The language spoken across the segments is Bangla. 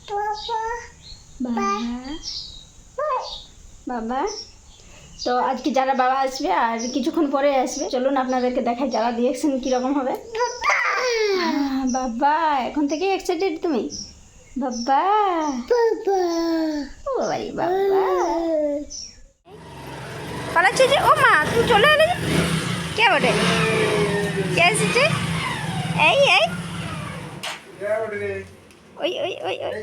বাবা বাবা। তো আজকে যারা বাবা আসবে আর কিছুক্ষণ পরে আসবে, চলুন আপনাদেরকে দেখাই যারা রিয়াকশন কীরকম হবে। বাবা এখন থেকে এক্সাইটেড তুমি? বাবা ও বাবা বাবা পালাচ্ছে যে। ও মা তুই চলে এলে যে? কে বটে? কে এসেছে? এই এই ওই ওই ওই ওই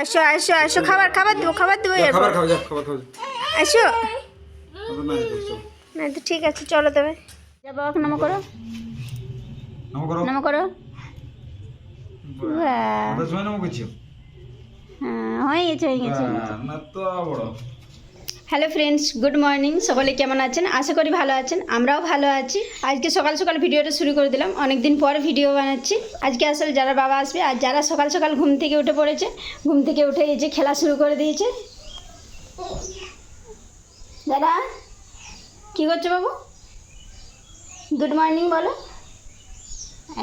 আসো আসো আসো, খাবার খাবার দেবো, খাবার দেবো এরপর। আসো না তো ঠিক আছে, চলো তবে। যা বাবাকে নমো করো, নমো করো। হ্যাঁ হয়ে গেছে হয়ে গেছে। Hello friends, good morning. সকলে কেমন আছেন? আশা করি ভালো আছেন, আমরাও ভালো আছি। আজকে সকাল সকাল ভিডিওটা শুরু করে দিলাম, অনেকদিন পর ভিডিও বানাচ্ছি। আজকে আসলে যারা বাবা আসবে আর যারা সকাল সকাল ঘুম থেকে উঠে পড়েছে, ঘুম থেকে উঠে এই যে খেলা শুরু করে দিয়েছে। দাদা কী করছো বাবু? গুড মর্নিং বলো।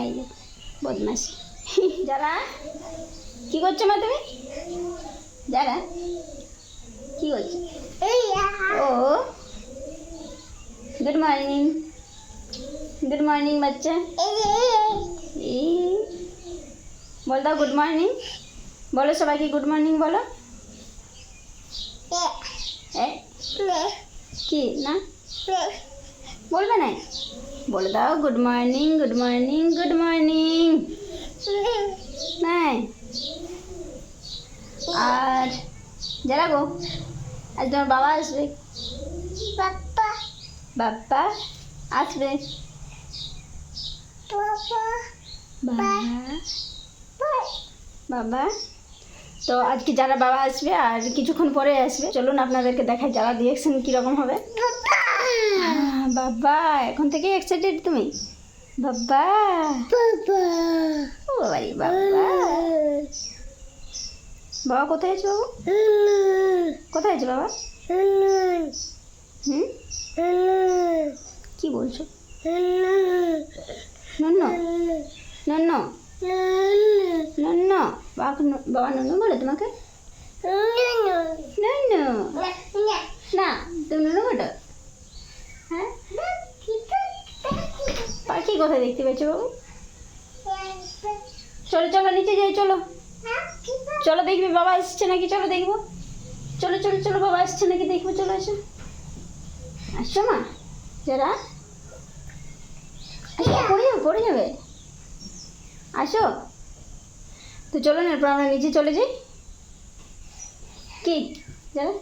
এই যে বদমাসি। যারা কী করছো মা তুমি? যারা কী করছো? ও গুড মর্নিং, গুড মর্নিং বাচ্চা। এই বল দাও গুড মর্নিং, বলো সবাইকে গুড মর্নিং বলো। কি না বলবে না? বলে দাও good morning, good morning, good morning. নাই আর যারা গো আজ তোমার বাবা আসবে। বাপ্পা আসবে। বাবা বাবা। তো আজকে যারা বাবা আসবে আর কিছুক্ষণ পরে আসবে, চলুন আপনাদেরকে দেখাই যারা রিয়াকশন কীরকম হবে। বাবা এখন থেকে এক্সাইটেড তুমি? বাবা ও বাবা বাবা। বাবা কোথায় আছো বাবু? কোথায় আছো বাবা? হুম কি বলছো? Non non non. বাবা নন্ন বলে তোমাকে? নন্ন না তুমি নন্ন বলো? হ্যাঁ পাখি কোথায় দেখতে পেয়েছো বাবু? চলো চলো নিচে যাই, চলো চলো দেখবি বাবা এসছে নাকি, চলো দেখবো। চলো চলো চলো বাবা এসছে নাকি দেখবো, চলো এসো। আসছো মা যারা? পড়ে যাবে পড়ে যাবে, আসো। তো চলো না এরপর আমরা নিচে চলে যাই। কি যারা?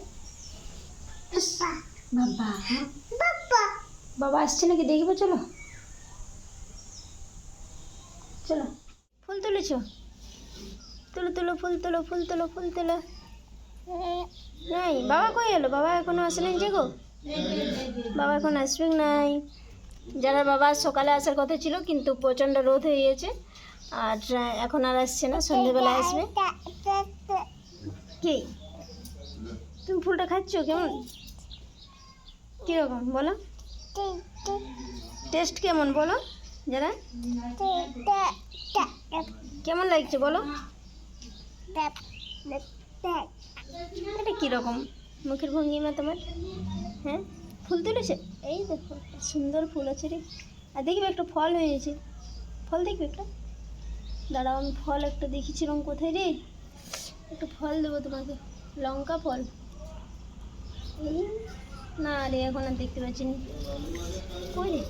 বাবা বাবা আসছে নাকি দেখবো, চলো চলো। ফুল তুলেছ? তুলো তুলো ফুল তুলো, ফুল তুলো, ফুল তুলো। নাই বাবা কই এলো? বাবা এখনো আসেনি যে গো, বাবা এখন আসবে নাই। যারা বাবা সকালে আসার কথা ছিল কিন্তু প্রচণ্ড রোদ হয়ে গিয়েছে, আর এখন আর আসছে না, সন্ধ্যেবেলা আসবে। কি তুমি ফুলটা খাচ্ছ? কেমন কীরকম বলো? টেস্ট কেমন বলো যারা? কেমন লাগছে বলো? এটা কীরকম মুখের ভঙ্গিমা তোমার? হ্যাঁ ফুল তুলেছে, এই দেখো সুন্দর ফুল আছে রে। আর দেখবে একটা ফল হয়েছে, ফল দেখবে একটা। দাঁড়াও আমি ফল একটা দেখেছিলাম কোথায় রে, একটা ফল দেবো তোমাকে, লঙ্কা ফল। না রে এখন আর দেখতে পাচ্ছি না, কই রে?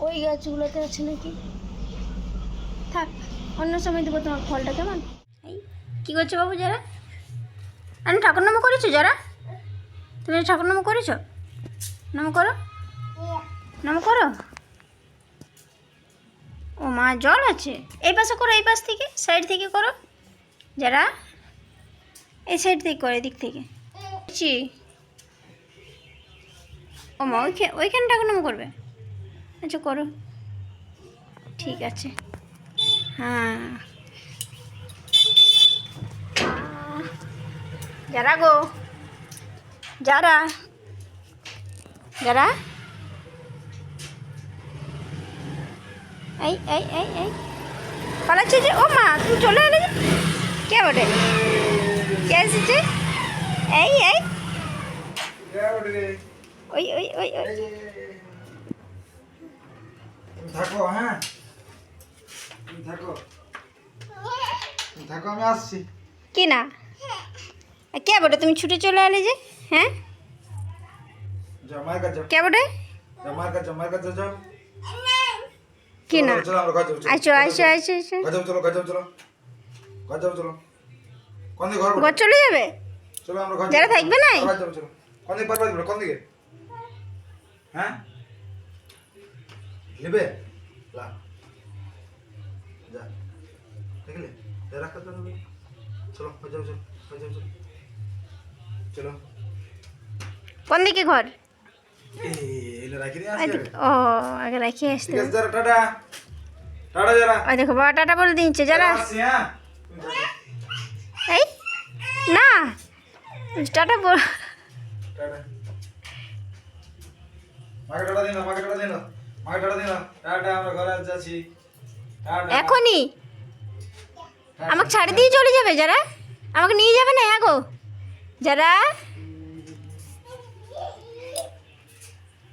ওই গাছগুলোতে আছে নাকি, থাক অন্য সময় দেবো তোমার ফলটা। কেমন এই কী করছো বাবু যারা? আমি ঠাকুর নাম করেছো যারা? তুমি ঠাকুর নাম করেছো? নাম করো, নাম করো। ও মা জল আছে, এই পাশে করো, এই পাশ থেকে সাইড থেকে করো যারা, এই সাইড থেকে করো, এদিক থেকে। ও মা ওইখানে ঠাকুর নাম করবে? আচ্ছা করো, ঠিক আছে। হ্যাঁ যারা গো যারা যারা এই এই এই এই পালাচ্ছে যে, ও মা তুমি চলে এলে যে, কে বটে, কে এসেছে, এই এই ওই ওই ওই ওই থাকো, হ্যাঁ থাকো থাকো, আমি আসছি। কি না কে বটে, তুমি ছুটে চলে এলে যে, হ্যাঁ যাও মার কাছে যাও, কে বটে, যাও মার কাছে যাও, মার কাছে যাও। কি না চলো আমরা ঘর যাবো, চলো। আসো আসো আসো আসো ঘর যাবো, চলো ঘর যাবো, চলো ঘর যাবো, চলো। কোন দিকে ঘর ঘর চলে যাবে, চলো আমরা ঘর যারা থাকবে নাই? ঘর যাবো, চলো। কোন দিকে পারবা দিবে, কোন দিকে, হ্যাঁ নেবে লা যা, দেখলে যা রাখা তো, চলো ঘর যাবো, চলো ঘর যাবো, চলো চলো। কোন দিকে ঘর, এলে রাখি দিয়ে ওই আসি দিকে। ও আগে রেখে আসতে ঠিক আছে, যারা টাটা টাটা, যারা ওই দেখো বাবা টাটা বলে দিচ্ছে যারা, আসছি, হ্যাঁ এই না টাটা বল, টাটা। মাকে টাটা দিন, মাকে টাটা দিন, মাকে টাটা দিন, টাটা, আমরা ঘরে যাচ্ছি, টাটা। এখনই আমাকে ছাড়ে দিয়ে চলে যাবে যারা, আমাকে নিয়ে যাবে না, হ্যাঁ গো যারা,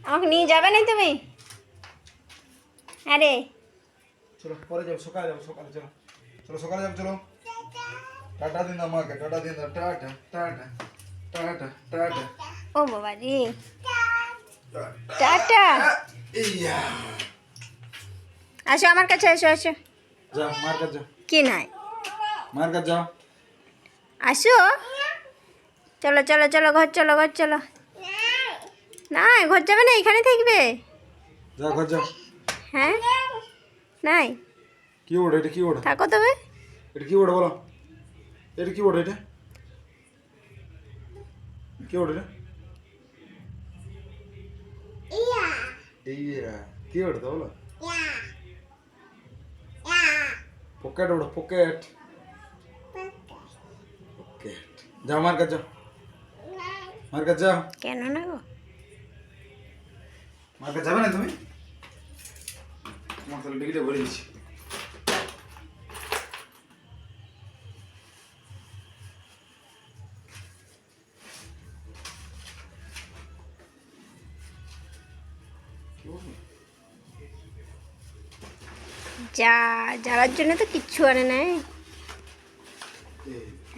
আমাকে নিয়ে যাবে না তুমি, আরে চলো পরে যাবো, সকালে যাবো, সকালে চলো, চলো সকালে যাবো, চলো। টাটা দিন আমাকে, টাটা দিন, টাটা টাটা টাটা টাটা ও বাবা রে টাটা, ইয়া, আসো আমার কাছে, আসো আসো, যাও মার কাছে যাও, কি নাই মার কাছে যাও। আসো, চলো চলো চলো ঘর চলো, ঘর চলো, না ঘর যাবে না, এখানে থাকবে, যাও ঘর যাও। হ্যাঁ নাই কি ওটা, এটা কি ওটা, থাকো তবে, এটা কি ওটা বলো, এটা কি ওটা, এটা কি ওটা, এটা ইয়া কি ওটা তো বলো, পকেট ওটা, পকেট পকেট। যাও মার কাছে যাও, মার কাছে যাও, কেন না গো, মার কাছে যাবে না তুমি, তোমার তাহলে ডিগ্রিটা ভরে দিচ্ছি। যা যাওয়ার জন্য তো কিচ্ছু আনে নাই,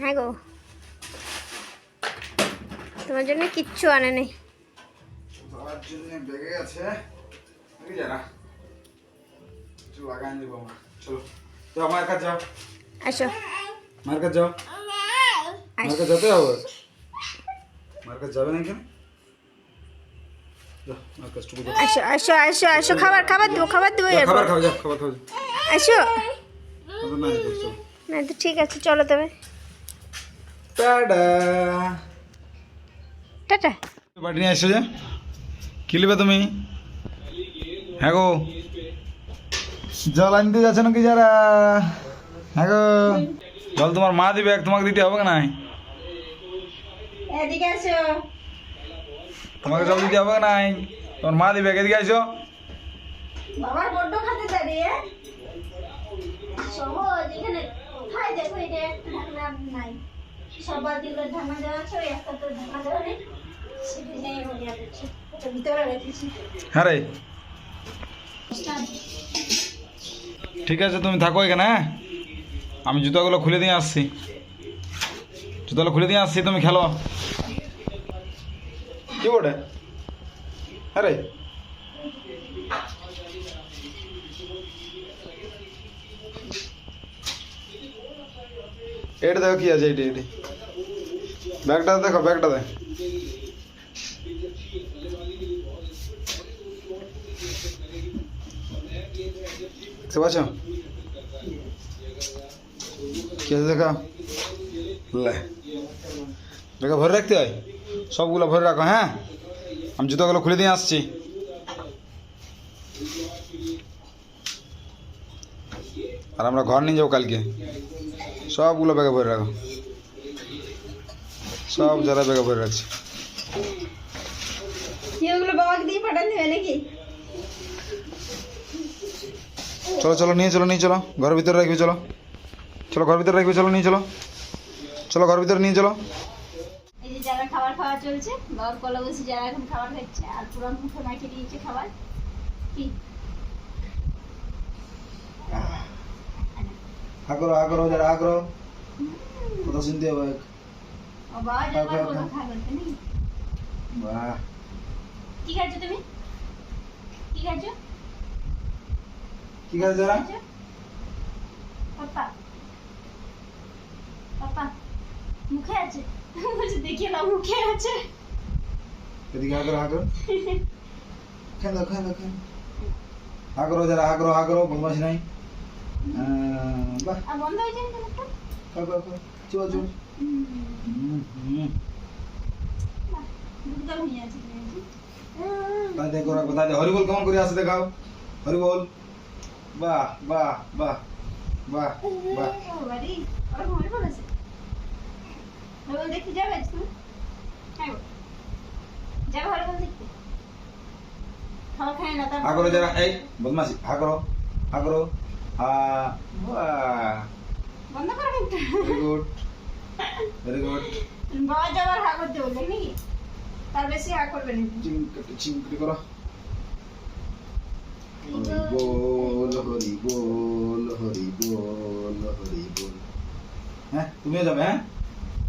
হ্যাঁ গো তোমার জন্য কিচ্ছু আনে নেই, যাওয়ার জন্য ব্যাগে আছে, নাকি যারা চলো লাগাই দেবো আমরা, চলো যাও মার কাছে যাও, আসো মার কাছে যাও, মার কাছে যেতে হবে, মার কাছে যাবে না কেন, যাও মার কাছে টুকু যাও, আসো আসো আসো আসো, খাবার খাবার দেবো, খাবার দেবো যাও, এরপর, খাবার খাও, যাও খাবার খাও, যাও আসো, তো না চলো না তো ঠিক আছে চলো তবে, টাটা। টাটা, বাড়ি নিয়ে এসছো যে, কি নেবে তুমি, হ্যাঁ গো জল আনতে যাচ্ছে নাকি যারা, হ্যাঁ গো জল তোমার মা দিবে, তোমাকে দিতে হবে না, এদিকে আসো, তোমাকে জল দিতে হবে না, তোমার মা দিবে, এদিকে আসো। বাবার বড্ড খাতে দাঁড়িয়ে সহজ, এখানে কোথায় দেখো এটা একটা ঢাকনা নাই, সবার দিকে ঢাকনা দেওয়া আছে, ওই একটা তো ঢাকনা দেওয়া নেই, সেটা নেই মনে আছে, ওটা ভিতরে রেখেছি, হ্যাঁ রে ঠিক আছে, তুমি থাকো এখানে, হ্যাঁ আমি জুতাগুলো খুলে দিয়ে আসছি, জুতাগুলো খুলে দিয়ে আসছি, তুমি খেলো, কি ওটা, হ্যাঁ রে এটা দেখো কি আছে, এটি ব্যাগটা দেখো, ব্যাগটা দেখ, দেখতে পাচ্ছ কি আছে, দেখা ব্যাগে ভরে রাখতে হয়, সবগুলো ভরে রাখো, হ্যাঁ আমি জুতোগুলো খুলে দিয়ে আসছি, আর আমরা ঘর নিয়ে যাবো কালকে, সবগুলো ব্যাগে ভরে রাখো, সব যারা ব্যাগে ভরে রাখছি, এগুলো বাবা দিয়ে পাঠান দেবে নাকি? চলো চলো নিয়ে চলো, নিয়ে চলো, ঘরের ভিতরে রাখবি, চলো চলো ঘরের ভিতরে রাখবি, চলো নিয়ে চলো, চলো ঘরের ভিতরে নিয়ে চলো। এই যে যারা খাবার খাওয়া চলছে, বাবার কোলে বসে যারা এখন খাবার খাচ্ছে, আর পুরান মুখে মাখিয়ে দিয়েছে খাবার। কি আগ্রহ যারা আগ্রহ কথা শুনতে হবে। ও বাবা যাবার কোলে খাবার করতে নেই। বাহ, কি খাচ্ছ তুমি? কি খাচ্ছ? ঠিক আছে যারা পাপা পাপা মুখে আছে, বলছে দেখিয়ে দাও মুখে আছে। এদিকে আগ্রহ খেলো খেলো খেলো, আগ্রহ যারা আগ্রহ বদমাশি নাই। বাহ, আর বন্ধ হয়ে যায় কেন? খাও খাও খাও, চলো চলো। দুধ হয়ে আছে। তাই দেখো রাখো, তাই হরিবল কেমন করে আসে দেখাও, হরিবল। বাহ বাহ বাহ বাহ বাহ। বাড়ি ওরা ঘুমিয়ে পড়েছে। হরিবল দেখতে যাবে তুমি? হ্যাঁ যাবে হরিবল দেখতে? খাওয়া খায় না তারপর আগ্রহ যারা এই বদমাশি আগ্রহ বাহ, বন্ধ করো কিন্তু। Very good very good. বাবা যাবার হা করতে বললে নাকি? তার বেশি হা করবে না। চিংকটি করো। হরি বল হরি বল হরি বল। হ্যাঁ তুমিও যাবে? হ্যাঁ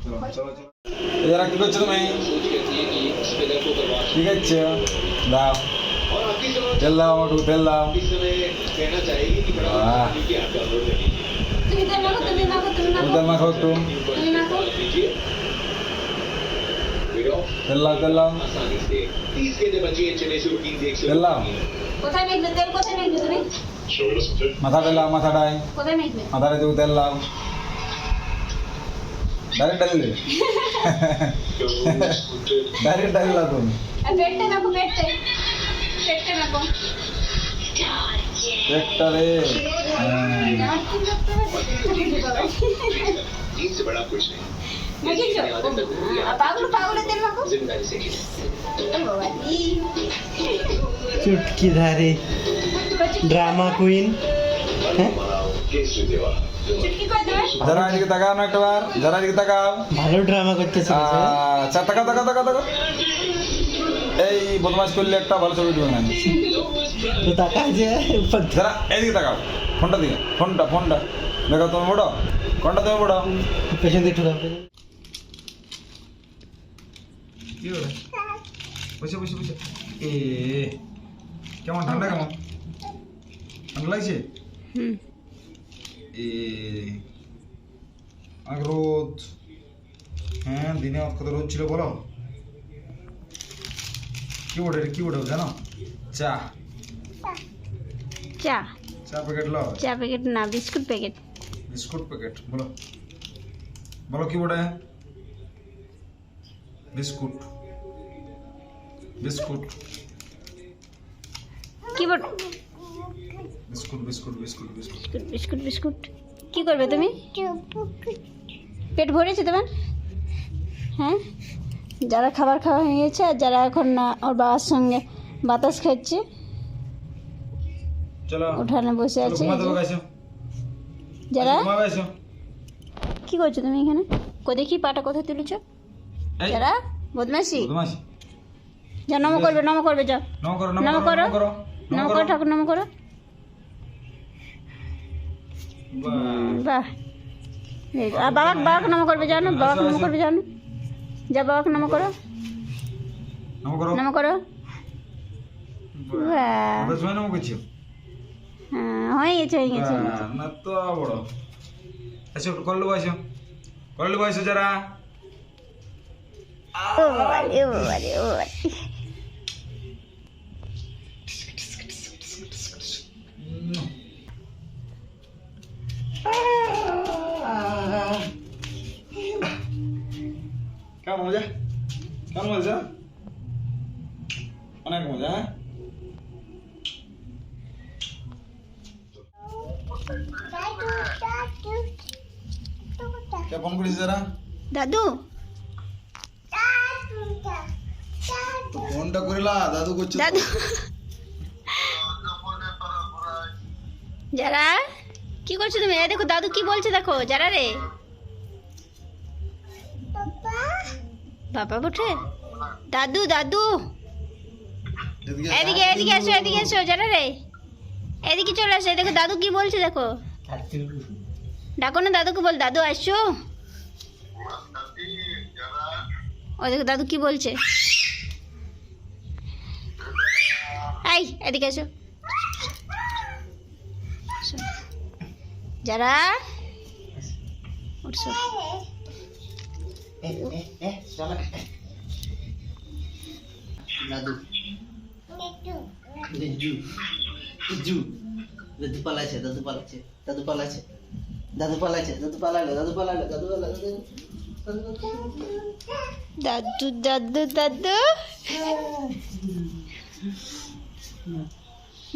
চলো চলো চলো। এরা কি করছো তুমি? ঠিক আছে দাও, তেল দাও, একটু তেল দাও। বাহ, তুমি তো মাখো, তুমি মাখো, তুমি মাখো, তেল মাখো একটু, তুমি মাখো। তেল দাও তেল দাও তেল দাও। কোথায় মেখবে তেল? কোথায় মেখবে তুমি? মাথা তেলাও, মাথাটায় কোথায় মেখবে? মাথাটা দেবো, তেল দাও। ডাইরেক্ট ডাইলে ডাইরেক্ট ডাইলে দাও তুমি। আর পেটটা মাখো, পেটটা মাখো। পেটটা রে। আমার কি করতে হবে? মেখেছো? পাগলে তেল মাখো। चुटकी धारी ड्रामा क्वीन চুটকি করে দেবে। যারা এদিকে তাকাও না একটাবার, যারা এদিকে তাকাও। ভালো ড্রামা করতেছে আচ্ছা তাকাও তাকাও তাকাও তাকাও। এই বদমাশ করলে একটা ভালো ছবি উঠবে না। তো তাকা যে ऊपर যারা এদিকে তাকাও, ফোনটা দিকে, ফোনটা দেখো তুমি বড়, কোনটা তুমি বড়? पेशेंट देखो কি হলো? বসে বসে বসে। এ কেমন ঠান্ডা, কেমন ঠান্ডা লাগছে? এ অনেক রোদ। হ্যাঁ দিনে কত রোদ ছিল বলো? কি ওটা জানো? চা চা চা প্যাকেট লো। চা প্যাকেট না, বিস্কুট প্যাকেট। বিস্কুট প্যাকেট বলো, বলো কি ওটা? বিস্কুট বিস্কুট কি বল? Biscuit biscuit biscuit biscuit. Biscuit biscuit কি করবে তুমি? পেট ভরেছে তোমার? হ্যাঁ, যারা খাবার খাওয়া হয়ে গেছে আর যারা এখন না ওর বাবার সঙ্গে বাতাস খাচ্ছে, চলো উঠানে বসে আছে। ঘুমাতে হবে গাইছো, যারা ঘুমাবে গাইছো। কি করছো তুমি এখানে? দেখি পাটা কোথায় তুলেছো? এই যারা বদমাসি, বদমাশি। যা নম করবে যাও। নম করো নম নম করো, করো নম করো ঠাকুর, নম করো। বাহ, এই তো। আর বাবাকে নম করবে জানো? বাবাকে নম করবে জানো? যা বাবাকে নম করো, নম করো নম করো। বাহ, আমরা সময় নম করছো। হ্যাঁ হয়ে গেছে। না তো বড়। আচ্ছা করলে বয়স যারা। ও বাবারে, ও বাবারে, ও বাবারে। কেমন মজা, কেমন মজা, অনেক মজা। কে ফোন করিস যারা? দাদু তো ফোনটা করিলা দাদু করছে তো। দাদু যারা কি করছো তুমি? এই দেখো দাদু কি বলছে, দেখো যারা রে বাবা উঠে দাদু দাদু এদিকে এদিকে এসো, এদিকে এসো যারা রে, এদিকে চলে আসো। এই দেখো দাদু কি বলছে, দেখো ডাকো না দাদুকে, বল দাদু আসো। ও দেখো দাদু কি বলছে, এই এদিকে এসো। যারা উঠছো দাদু জু জু দাদু পালাচ্ছে, দাদু পালাচ্ছে, দাদু পালাচ্ছে, দাদু পালাচ্ছে, দাদু পালালো, দাদু পালালো, দাদু পালালো, দাদু দাদু দাদু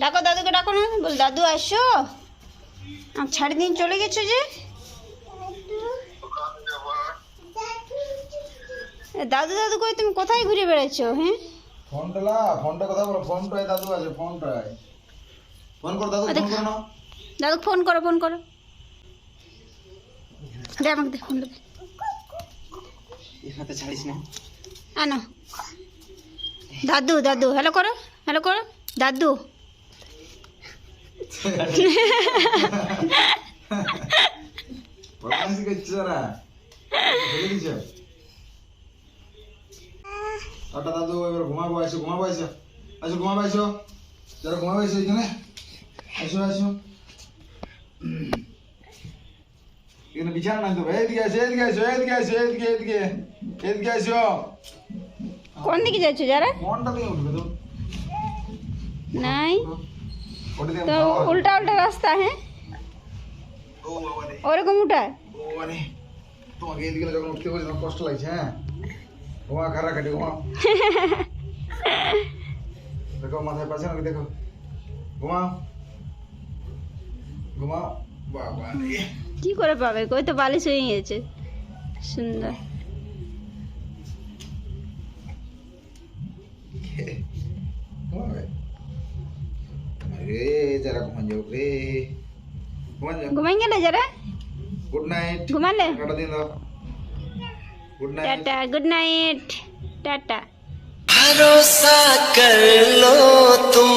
ডাকো দাদুকে, ডাকো না, বল দাদু আসো। ছাড়ি দিন চলে গেছো যে, দাদু দাদু করে তুমি কোথায় ঘুরে বেড়াচ্ছো? হ্যাঁ ফোনটা লা, ফোনটা কথা বলো, ফোনটায় দাদু আছে, ফোনটায় ফোন কর দাদু, ফোন করো না। দাদু ফোন করো, ফোন করো, দে আমাকে, দে ফোন দে, এই হাতে ছাড়িস না। আনো দাদু দাদু হ্যালো করো, হ্যালো করো দাদু। বদমাইশি করছিস ওরা, ফেলে দিছ। টাটা দাদু, এবার ঘুমাবো, আসো ঘুমাবো, আসো আসো ঘুমাবো, আসো যারা ঘুমাবো, আসো এখানে আসো আসো। এখানে বিছানা নাই তো, এদিকে আসো, এদিকে আসো, এদিকে আসো, এদিকে এদিকে এদিকে আসো। কোন দিকে যাচ্ছো যারা? ফোনটা দিয়ে উঠবে তো, নাই ওটা দিয়ে তো উল্টা উল্টা রাস্তা, হ্যাঁ ও বাবা রে, ওরকম উঠা। ও মানে তোমাকে এদিকে যখন উঠতে বলছি তখন কষ্ট লাগছে। হ্যাঁ ঘুমা, খারা কাটি ঘুমাও। দেখো মাথায় পাচ্ছে নাকি, দেখো ঘুমাও ঘুমাও। বাবা রে, কি করে পাবে, কই তো বালিশ হয়ে গেছে সুন্দর। ঘুমাবে রে, যারা ঘুমান যাও রে, ঘুমান যাও। ঘুমাই গেলে যারা, গুড নাইট, ঘুমালে? কাটা দিন দাও, good night. Tata, good night, tata. भरोसा कर लो तुम